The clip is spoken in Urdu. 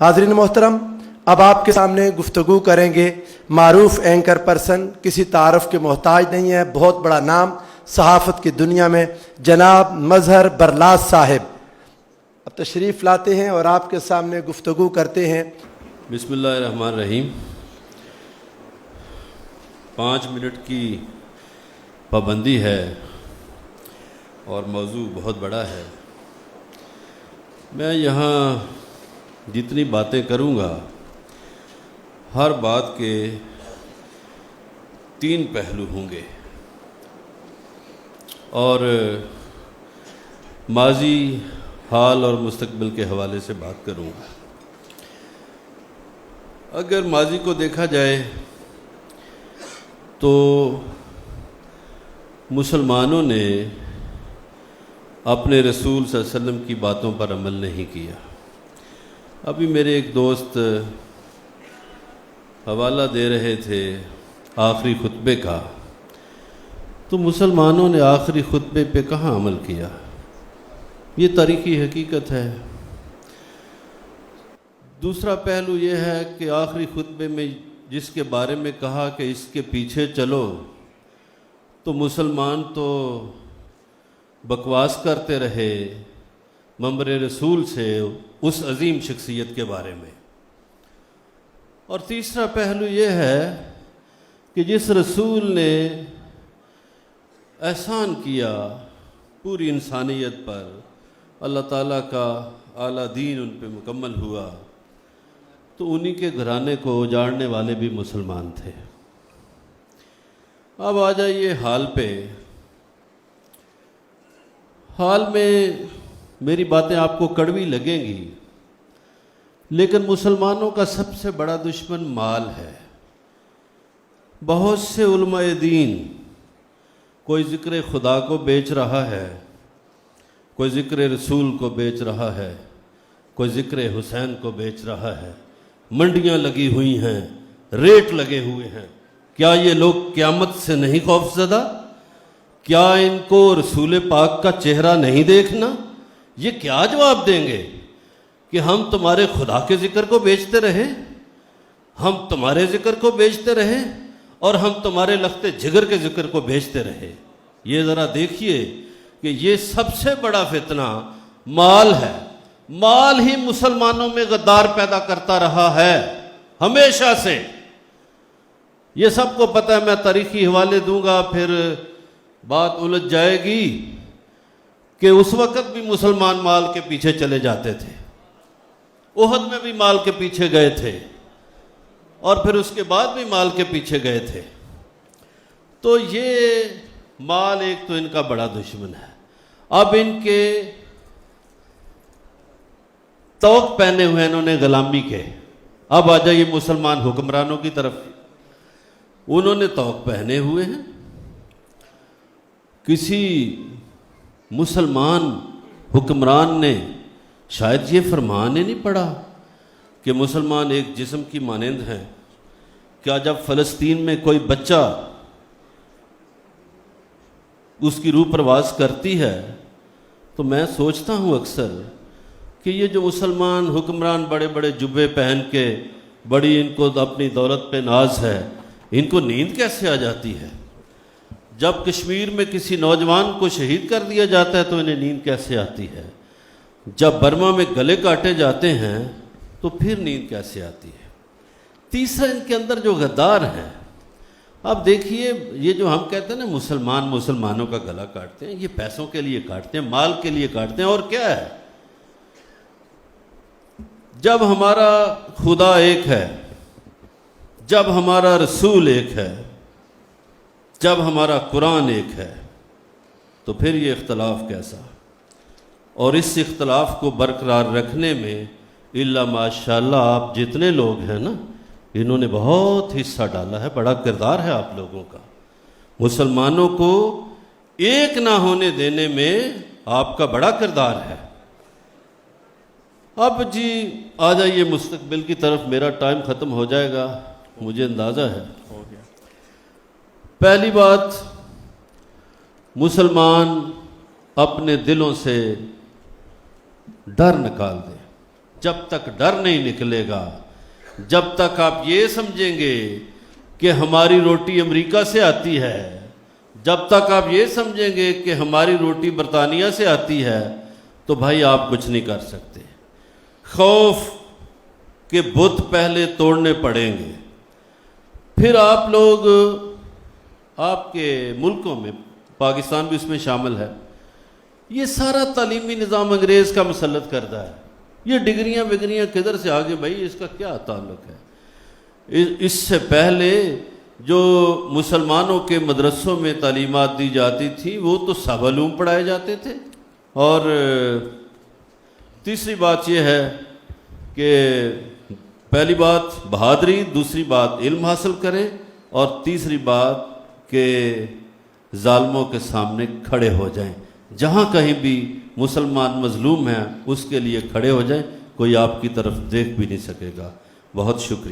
حاضرین محترم، اب آپ کے سامنے گفتگو کریں گے معروف اینکر پرسن، کسی تعارف کے محتاج نہیں ہے، بہت بڑا نام صحافت کی دنیا میں، جناب مظہر برلاس صاحب اب تشریف لاتے ہیں اور آپ کے سامنے گفتگو کرتے ہیں۔ بسم اللہ الرحمن الرحیم۔ 5 منٹ کی پابندی ہے اور موضوع بہت بڑا ہے۔ میں یہاں جتنی باتیں کروں گا، ہر بات کے 3 پہلو ہوں گے اور ماضی، حال اور مستقبل کے حوالے سے بات کروں گا۔ اگر ماضی کو دیکھا جائے تو مسلمانوں نے اپنے رسول صلی اللہ علیہ وسلم کی باتوں پر عمل نہیں کیا۔ ابھی میرے ایک دوست حوالہ دے رہے تھے آخری خطبے کا، تو مسلمانوں نے آخری خطبے پہ کہاں عمل کیا؟ یہ تاریخی حقیقت ہے۔ دوسرا پہلو یہ ہے کہ آخری خطبے میں جس کے بارے میں کہا کہ اس کے پیچھے چلو، تو مسلمان تو بکواس کرتے رہے منبر رسول سے اس عظیم شخصیت کے بارے میں۔ اور تیسرا پہلو یہ ہے کہ جس رسول نے احسان کیا پوری انسانیت پر، اللہ تعالیٰ کا اعلیٰ دین ان پہ مکمل ہوا، تو انہی کے گھرانے کو اجاڑنے والے بھی مسلمان تھے۔ اب آ جائیے حال پہ۔ حال میں میری باتیں آپ کو کڑوی لگیں گی، لیکن مسلمانوں کا سب سے بڑا دشمن مال ہے۔ بہت سے علماء دین کوئی ذکر خدا کو بیچ رہا ہے، کوئی ذکر رسول کو بیچ رہا ہے، کوئی ذکر حسین کو بیچ رہا ہے، منڈیاں لگی ہوئی ہیں، ریٹ لگے ہوئے ہیں۔ کیا یہ لوگ قیامت سے نہیں خوف زدہ؟ کیا ان کو رسول پاک کا چہرہ نہیں دیکھنا؟ یہ کیا جواب دیں گے کہ ہم تمہارے خدا کے ذکر کو بیچتے رہے، ہم تمہارے ذکر کو بیچتے رہے اور ہم تمہارے لخت جگر کے ذکر کو بیچتے رہے؟ یہ ذرا دیکھیے کہ یہ سب سے بڑا فتنہ مال ہے۔ مال ہی مسلمانوں میں غدار پیدا کرتا رہا ہے ہمیشہ سے۔ یہ سب کو پتہ ہے، میں تاریخی حوالے دوں گا، پھر بات الجھ جائے گی کہ اس وقت بھی مسلمان مال کے پیچھے چلے جاتے تھے، احد میں بھی مال کے پیچھے گئے تھے، اور پھر اس کے بعد بھی مال کے پیچھے گئے تھے۔ تو یہ مال ایک تو ان کا بڑا دشمن ہے۔ اب ان کے توق پہنے ہوئے انہوں نے غلامی کے۔ اب آ جائیے مسلمان حکمرانوں کی طرف۔ انہوں نے توق پہنے ہوئے ہیں۔ کسی مسلمان حکمران نے شاید یہ فرمان ہی نہیں پڑھا کہ مسلمان ایک جسم کی مانند ہیں۔ کیا جب فلسطین میں کوئی بچہ اس کی روح پرواز کرتی ہے تو میں سوچتا ہوں اکثر کہ یہ جو مسلمان حکمران بڑے بڑے جبے پہن کے، بڑی ان کو اپنی دولت پہ ناز ہے، ان کو نیند کیسے آ جاتی ہے؟ جب کشمیر میں کسی نوجوان کو شہید کر دیا جاتا ہے تو انہیں نیند کیسے آتی ہے؟ جب برما میں گلے کاٹے جاتے ہیں تو پھر نیند کیسے آتی ہے؟ تیسرا، ان کے اندر جو غدار ہیں۔ اب دیکھیے، یہ جو ہم کہتے ہیں نا مسلمانوں کا گلا کاٹتے ہیں، یہ پیسوں کے لیے کاٹتے ہیں، مال کے لیے کاٹتے ہیں، اور کیا ہے؟ جب ہمارا خدا ایک ہے، جب ہمارا رسول ایک ہے، جب ہمارا قرآن ایک ہے، تو پھر یہ اختلاف کیسا؟ اور اس اختلاف کو برقرار رکھنے میں الا ماشاءاللہ آپ جتنے لوگ ہیں نا، انہوں نے بہت حصہ ڈالا ہے، بڑا کردار ہے آپ لوگوں کا۔ مسلمانوں کو ایک نہ ہونے دینے میں آپ کا بڑا کردار ہے۔ اب جی آ جائیے مستقبل کی طرف، میرا ٹائم ختم ہو جائے گا مجھے اندازہ ہے۔ پہلی بات، مسلمان اپنے دلوں سے ڈر نکال دیں جب تک ڈر نہیں نکلے گا، جب تک آپ یہ سمجھیں گے کہ ہماری روٹی امریکہ سے آتی ہے، جب تک آپ یہ سمجھیں گے کہ ہماری روٹی برطانیہ سے آتی ہے، تو بھائی آپ کچھ نہیں کر سکتے۔ خوف کے بت پہلے توڑنے پڑیں گے، پھر آپ لوگ، آپ کے ملکوں میں، پاکستان بھی اس میں شامل ہے، یہ سارا تعلیمی نظام انگریز کا مسلط کردہ ہے۔ یہ ڈگریاں وگریاں کدھر سے آگے بھائی، اس کا کیا تعلق ہے؟ اس سے پہلے جو مسلمانوں کے مدرسوں میں تعلیمات دی جاتی تھی وہ تو سب علوم پڑھائے جاتے تھے۔ اور تیسری بات یہ ہے کہ پہلی بات بہادری، دوسری بات علم حاصل کریں، اور تیسری بات کہ ظالموں کے سامنے کھڑے ہو جائیں۔ جہاں کہیں بھی مسلمان مظلوم ہیں اس کے لیے کھڑے ہو جائیں، کوئی آپ کی طرف دیکھ بھی نہیں سکے گا۔ بہت شکریہ۔